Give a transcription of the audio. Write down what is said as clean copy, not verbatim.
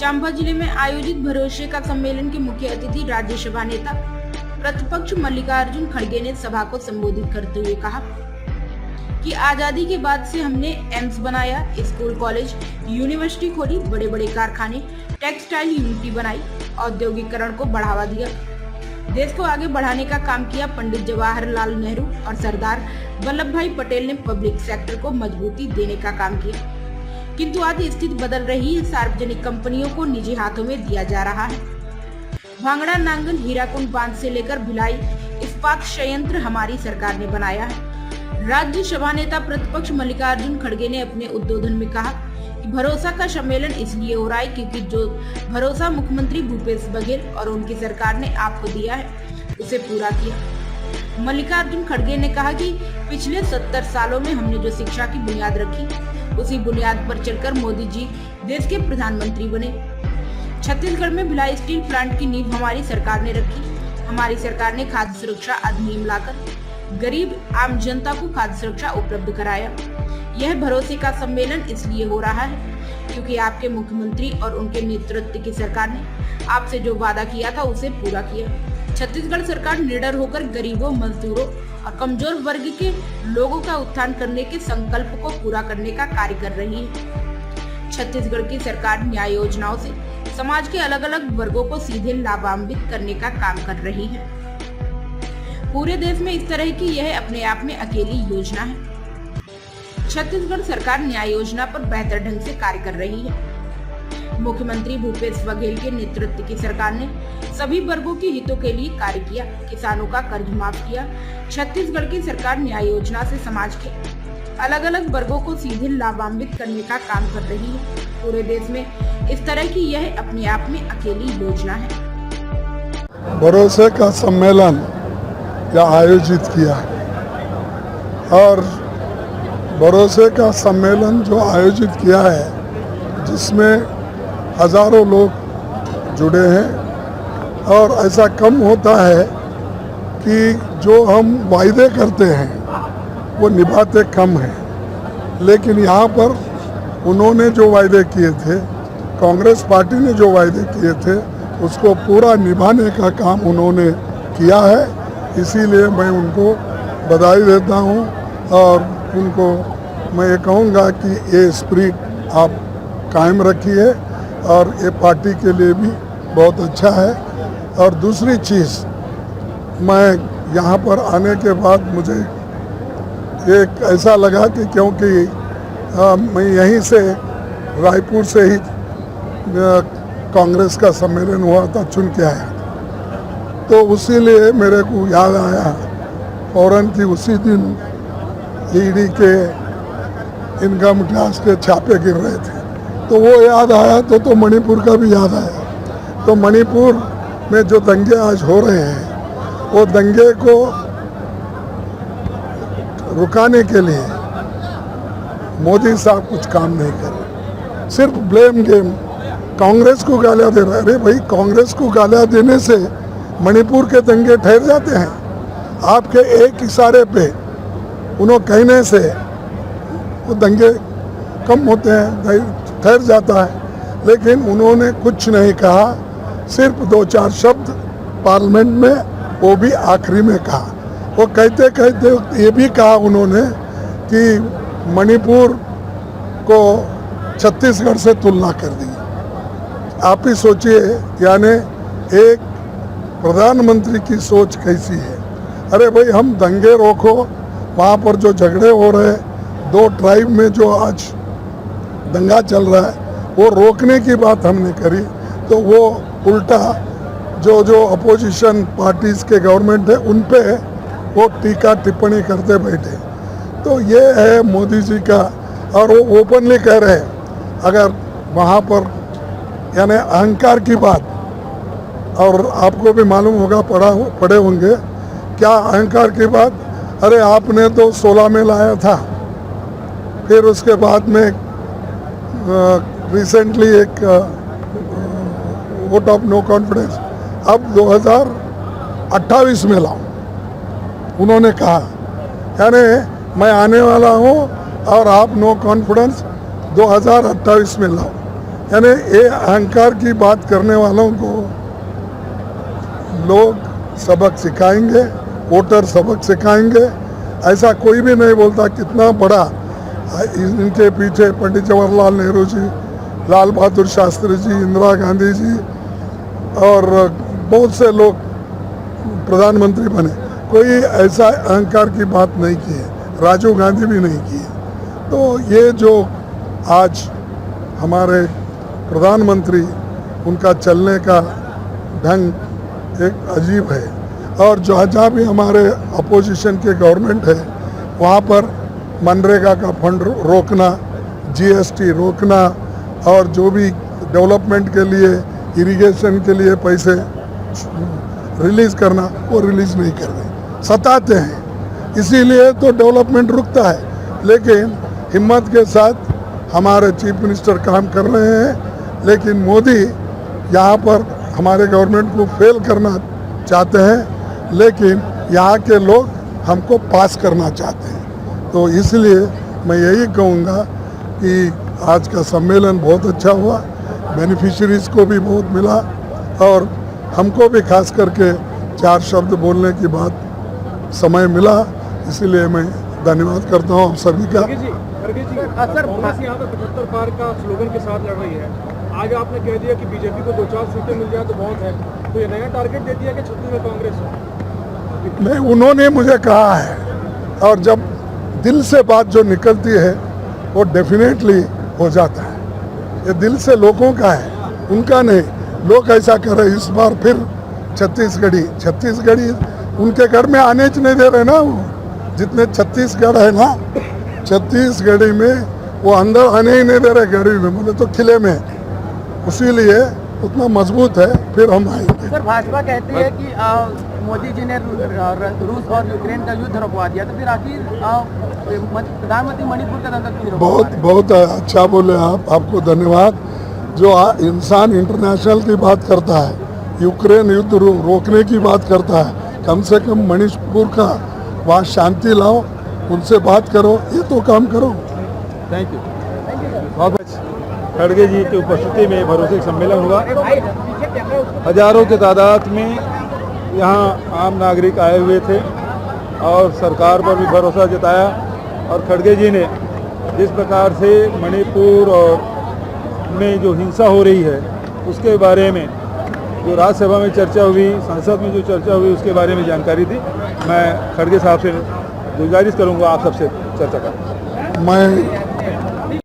चंबा जिले में आयोजित भरोसे का सम्मेलन के मुख्य अतिथि राज्यसभा नेता प्रतिपक्ष मल्लिकार्जुन खड़गे ने सभा को संबोधित करते हुए कहा कि आजादी के बाद से हमने एम्स बनाया, स्कूल कॉलेज यूनिवर्सिटी खोली, बड़े बड़े कारखाने टेक्सटाइल यूनिटी बनाई, औद्योगिकरण को बढ़ावा दिया, देश को आगे बढ़ाने का काम किया। पंडित जवाहरलाल नेहरू और सरदार वल्लभ भाई पटेल ने पब्लिक सेक्टर को मजबूती देने का काम किया, किंतु आज स्थिति बदल रही है। सार्वजनिक कंपनियों को निजी हाथों में दिया जा रहा है। भांगड़ा नांगल हीराकुंड बांध से लेकर भिलाई इस्पात संयंत्र हमारी सरकार ने बनाया है। राज्यसभा नेता प्रतिपक्ष मल्लिकार्जुन खड़गे ने अपने उद्बोधन में कहा कि भरोसा का सम्मेलन इसलिए हो रहा है क्योंकि जो भरोसा मुख्यमंत्री भूपेश बघेल और उनकी सरकार ने आपको दिया है उसे पूरा किया। मल्लिकार्जुन खड़गे ने कहा कि पिछले 70 सालों में हमने जो शिक्षा की बुनियाद रखी, उसी बुनियाद पर चलकर मोदी जी देश के प्रधानमंत्री बने। छत्तीसगढ़ में भिलाई स्टील प्लांट की नींव हमारी सरकार ने रखी। हमारी सरकार ने खाद्य सुरक्षा अधिनियम लाकर गरीब आम जनता को खाद्य सुरक्षा उपलब्ध कराया। यह भरोसे का सम्मेलन इसलिए हो रहा है क्योंकि आपके मुख्यमंत्री और उनके नेतृत्व की सरकार ने आपसे जो वादा किया था उसे पूरा किया। छत्तीसगढ़ सरकार निडर होकर गरीबों, मजदूरों और कमजोर वर्ग के लोगों का उत्थान करने के संकल्प को पूरा करने का कार्य कर रही है। छत्तीसगढ़ की सरकार न्याय योजनाओं से समाज के अलग अलग वर्गों को सीधे लाभान्वित करने का काम कर रही है। पूरे देश में इस तरह की यह अपने आप में अकेली योजना है। छत्तीसगढ़ सरकार न्याय योजना पर बेहतर ढंग से कार्य कर रही है। मुख्यमंत्री भूपेश बघेल के नेतृत्व की सरकार ने सभी वर्गों के हितों के लिए कार्य किया, किसानों का कर्ज माफ किया। छत्तीसगढ़ की सरकार न्याय योजना से समाज के अलग अलग वर्गों को सीधे लाभान्वित करने का काम कर रही है। पूरे देश में इस तरह की यह अपने आप में अकेली योजना है। भरोसे का सम्मेलन आयोजित किया और भरोसे का सम्मेलन जो आयोजित किया है जिसमें हजारों लोग जुड़े हैं और ऐसा कम होता है कि जो हम वायदे करते हैं वो निभाते कम हैं। लेकिन यहाँ पर उन्होंने जो वायदे किए थे, कांग्रेस पार्टी ने जो वायदे किए थे उसको पूरा निभाने का काम उन्होंने किया है। इसीलिए मैं उनको बधाई देता हूँ और उनको मैं ये कहूँगा कि ये स्पिरिट आप कायम रखिए और ये पार्टी के लिए भी बहुत अच्छा है। और दूसरी चीज़, मैं यहाँ पर आने के बाद मुझे एक ऐसा लगा कि क्योंकि मैं यहीं से रायपुर से ही कांग्रेस का सम्मेलन हुआ था, चुन के आया, तो उसी लिए मेरे को याद आया फौरन कि उसी दिन ईडी के इनकम टैक्स के छापे गिर रहे थे, तो वो याद आया तो मणिपुर का भी याद आया। तो मणिपुर में जो दंगे आज हो रहे हैं वो दंगे को रुकाने के लिए मोदी साहब कुछ काम नहीं कर रहे, सिर्फ ब्लेम गेम, कांग्रेस को गालियाँ दे रहे हैं। अरे भाई, कांग्रेस को गालियाँ देने से मणिपुर के दंगे ठहर जाते हैं? आपके एक इशारे पे उन्होंने कहने से वो दंगे कम होते हैं, ठहर जाता है। लेकिन उन्होंने कुछ नहीं कहा, सिर्फ 2-4 शब्द पार्लियामेंट में, वो भी आखिरी में कहा। वो कहते कहते ये भी कहा उन्होंने कि मणिपुर को छत्तीसगढ़ से तुलना कर दी। आप ही सोचिए, यानी एक प्रधानमंत्री की सोच कैसी है। अरे भाई, हम दंगे रोको, वहाँ पर जो झगड़े हो रहे हैं, 2 ट्राइब में जो आज दंगा चल रहा है, वो रोकने की बात हमने करी, तो वो उल्टा जो अपोजिशन पार्टीज के गवर्नमेंट है उन पे वो टीका टिप्पणी करते बैठे। तो ये है मोदी जी का, और वो ओपनली कह रहे हैं। अगर वहाँ पर यानी अहंकार की बात, और आपको भी मालूम होगा, पढ़े होंगे क्या अहंकार की बात। अरे आपने तो 16 में लाया था, फिर उसके बाद में रिसेंटली एक वोट ऑफ नो कॉन्फिडेंस, अब 2028 में लाऊं, उन्होंने कहा। यानी मैं आने वाला हूं और आप नो कॉन्फिडेंस 2028 में लाओ। यानी ये अहंकार की बात करने वालों को लोग सबक सिखाएंगे, वोटर सबक सिखाएंगे। ऐसा कोई भी नहीं बोलता कितना बड़ा इनके पीछे पंडित जवाहरलाल नेहरू जी, लाल बहादुर शास्त्री जी, इंदिरा गांधी जी और बहुत से लोग प्रधानमंत्री बने। कोई ऐसा अहंकार की बात नहीं की है, राजीव गांधी भी नहीं की है। तो ये जो आज हमारे प्रधानमंत्री, उनका चलने का ढंग एक अजीब है। और जहाँ भी हमारे अपोजिशन के गवर्नमेंट है वहाँ पर मनरेगा का फंड रोकना, जीएसटी रोकना और जो भी डेवलपमेंट के लिए, इरिगेशन के लिए पैसे रिलीज़ करना, वो रिलीज़ नहीं कर रहे, सताते हैं। इसीलिए तो डेवलपमेंट रुकता है। लेकिन हिम्मत के साथ हमारे चीफ मिनिस्टर काम कर रहे हैं। लेकिन मोदी यहाँ पर हमारे गवर्नमेंट को फेल करना चाहते हैं, लेकिन यहाँ के लोग हमको पास करना चाहते हैं। तो इसलिए मैं यही कहूँगा कि आज का सम्मेलन बहुत अच्छा हुआ, बेनिफिशरीज़ को भी बहुत मिला और हमको भी खास करके 4 शब्द बोलने की बात समय मिला। इसलिए मैं धन्यवाद करता हूँ आप सभी का। सर, कांग्रेस यहाँ पे 75 पार का स्लोगन के साथ लड़ रही है। आज आपने कह दिया कि बीजेपी को 2-4 सीटें मिल जाए तो बहुत है, तो ये नया टारगेट दे दिया कि छत्तीसगढ़ में कांग्रेस हो। नहीं, उन्होंने मुझे कहा है और जब दिल से बात जो निकलती है वो डेफिनेटली हो जाता है। ये दिल से लोगों का है, उनका नहीं। लोग ऐसा कर रहे इस बार फिर छत्तीसगढ़ी उनके घर में आने च नहीं दे रहे ना। वो जितने छत्तीसगढ़ है ना, छत्तीसगढ़ी में वो अंदर आने ही नहीं दे रहे गढ़ी में, बोले तो किले में। इसीलिए उतना मजबूत है, फिर हम आएंगे। सर, भाजपा कहती है कि मोदी जी ने रूस और यूक्रेन का युद्ध रुकवा दिया, तो फिर आखिर प्रधानमंत्री मणिपुर का दंगल क्यों रुकवा दिया? बहुत अच्छा बोले आप, आपको धन्यवाद। जो इंसान इंटरनेशनल की बात करता है, यूक्रेन युद्ध रोकने की बात करता है, कम से कम मणिपुर का वहाँ शांति लाओ, उनसे बात करो, ये तो काम करो। Thank you. खड़गे जी की उपस्थिति में भरोसे का सम्मेलन हुआ। हजारों की तादाद में यहाँ आम नागरिक आए हुए थे और सरकार पर भी भरोसा जताया। और खड़गे जी ने जिस प्रकार से मणिपुर और में जो हिंसा हो रही है उसके बारे में जो राज्यसभा में चर्चा हुई, संसद में जो चर्चा हुई, उसके बारे में जानकारी दी। मैं खड़गे साहब से गुजारिश करूँगा आप सबसे चर्चा करें। मैं